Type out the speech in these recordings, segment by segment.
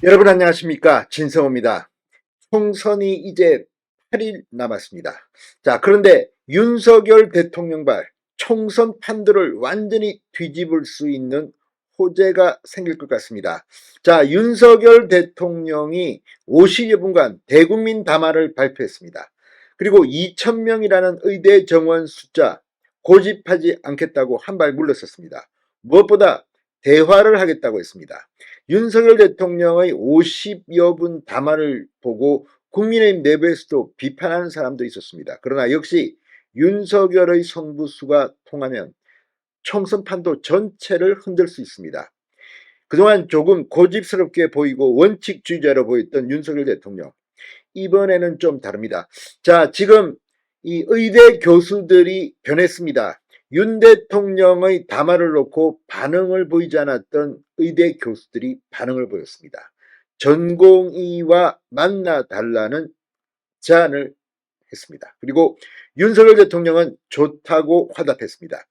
여러분 안녕하십니까? 진성호입니다. 총선이 이제 8일 남았습니다. 자, 그런데 윤석열 대통령발 총선 판도를 완전히 뒤집을 수 있는 호재가 생길 것 같습니다. 자, 윤석열 대통령이 50여 분간 대국민 담화를 발표했습니다. 그리고 2,000명이라는 의대 정원 숫자 고집하지 않겠다고 한 발 물러섰습니다. 무엇보다 대화를 하겠다고 했습니다. 윤석열 대통령의 50여 분 담화를 보고 국민의힘 내부에서도 비판하는 사람도 있었습니다. 그러나 역시 윤석열의 성부수가 통하면 총선 판도 전체를 흔들 수 있습니다. 그동안 조금 고집스럽게 보이고 원칙주의자로 보였던 윤석열 대통령, 이번에는 좀 다릅니다. 자, 지금 이 의대 교수들이 변했습니다. 윤 대통령의 담화를 놓고 반응을 보이지 않았던 의대 교수들이 반응을 보였습니다. 전공의와 만나달라는 제안을 했습니다. 그리고 윤석열 대통령은 좋다고 화답했습니다.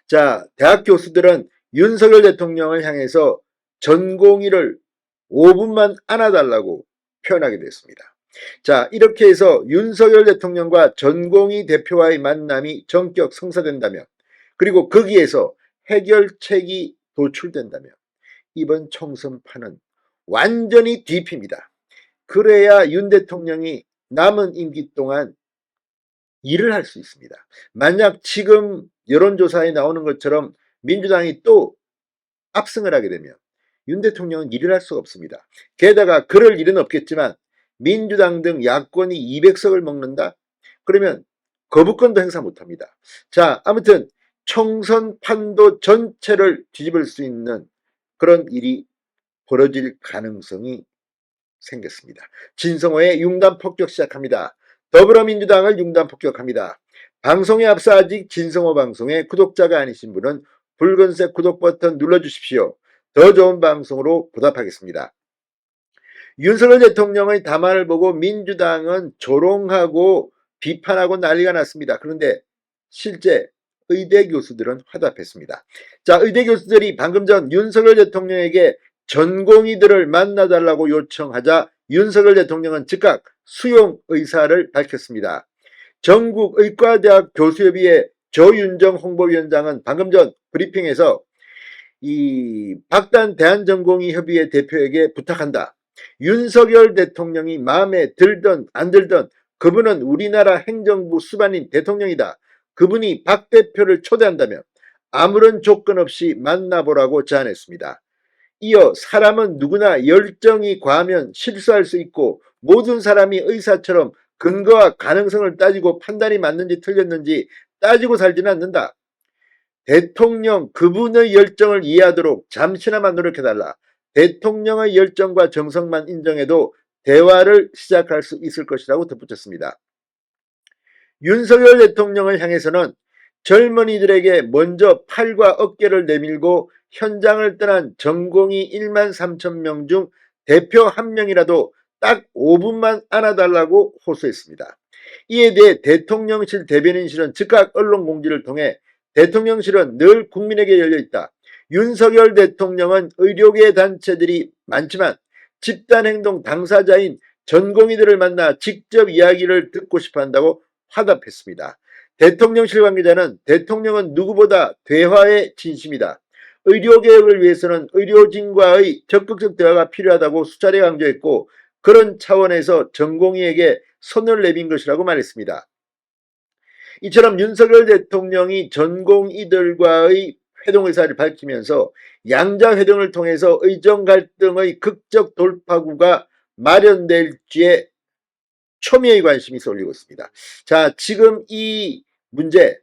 자, 대학 교수들은 윤석열 대통령을 향해서 전공의를 5분만 안아달라고 표현하게 됐습니다. 자, 이렇게 해서 윤석열 대통령과 전공의 대표와의 만남이 전격 성사된다면, 그리고 거기에서 해결책이 도출된다면 이번 총선판은 완전히 뒤집힙니다. 그래야 윤 대통령이 남은 임기 동안 일을 할 수 있습니다. 만약 지금 여론조사에 나오는 것처럼 민주당이 또 압승을 하게 되면 윤 대통령은 일을 할 수가 없습니다. 게다가 그럴 일은 없겠지만 민주당 등 야권이 200석을 먹는다? 그러면 거부권도 행사 못합니다. 자, 아무튼 총선 판도 전체를 뒤집을 수 있는 그런 일이 벌어질 가능성이 생겼습니다. 진성호의 융단 폭격 시작합니다. 더불어민주당을 융단 폭격합니다. 방송에 앞서 아직 진성호 방송의 구독자가 아니신 분은 붉은색 구독 버튼 눌러주십시오. 더 좋은 방송으로 보답하겠습니다. 윤석열 대통령의 담화를 보고 민주당은 조롱하고 비판하고 난리가 났습니다. 그런데 실제 의대 교수들은 화답했습니다. 자, 의대 교수들이 방금 전 윤석열 대통령에게 전공의들을 만나달라고 요청하자 윤석열 대통령은 즉각 수용 의사를 밝혔습니다. 전국의과대학 교수협의회 조윤정 홍보위원장은 방금 전 브리핑에서 이 박단 대한전공의협의회 대표에게 부탁한다. 윤석열 대통령이 마음에 들든 안 들든 그분은 우리나라 행정부 수반인 대통령이다. 그분이 박 대표를 초대한다면 아무런 조건 없이 만나보라고 제안했습니다. 이어 사람은 누구나 열정이 과하면 실수할 수 있고 모든 사람이 의사처럼 근거와 가능성을 따지고 판단이 맞는지 틀렸는지 따지고 살지는 않는다. 대통령 그분의 열정을 이해하도록 잠시나마 노력해달라. 대통령의 열정과 정성만 인정해도 대화를 시작할 수 있을 것이라고 덧붙였습니다. 윤석열 대통령을 향해서는 젊은이들에게 먼저 팔과 어깨를 내밀고 현장을 떠난 전공의 1만 3천 명 중 대표 한 명이라도 딱 5분만 안아달라고 호소했습니다. 이에 대해 대통령실 대변인실은 즉각 언론 공지를 통해 대통령실은 늘 국민에게 열려있다. 윤석열 대통령은 의료계 단체들이 많지만 집단행동 당사자인 전공의들을 만나 직접 이야기를 듣고 싶어 한다고 화답했습니다. 대통령실 관계자는 대통령은 누구보다 대화에 진심이다. 의료개혁을 위해서는 의료진과의 적극적 대화가 필요하다고 수차례 강조했고 그런 차원에서 전공의에게 손을 내민 것이라고 말했습니다. 이처럼 윤석열 대통령이 전공의들과의 회동 의사를 밝히면서 양자회동을 통해서 의정 갈등의 극적 돌파구가 마련될지에 초미의 관심이 쏠리고 있습니다. 자, 지금 이 문제,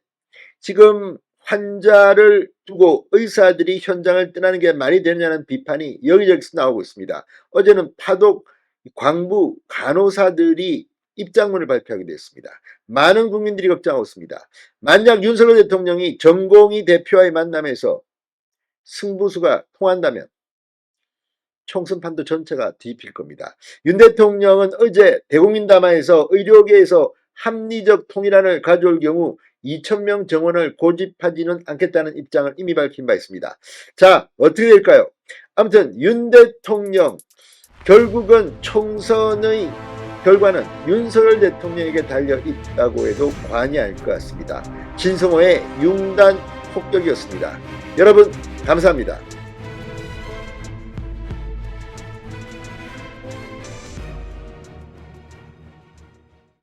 지금 환자를 두고 의사들이 현장을 떠나는 게 말이 되느냐는 비판이 여기저기서 나오고 있습니다. 어제는 파독 광부 간호사들이 입장문을 발표하기도 했습니다. 많은 국민들이 걱정하고 있습니다. 만약 윤석열 대통령이 전공의 대표와의 만남에서 승부수가 통한다면 총선판도 전체가 뒤집힐 겁니다. 윤 대통령은 어제 대국민 담화에서 의료계에서 합리적 통일안을 가져올 경우 2,000명 정원을 고집하지는 않겠다는 입장을 이미 밝힌 바 있습니다. 자, 어떻게 될까요? 아무튼 윤 대통령 결국은 총선의 결과는 윤석열 대통령에게 달려 있다고 해도 과언이 아닐 것 같습니다. 진성호의 융단 폭격이었습니다. 여러분 감사합니다.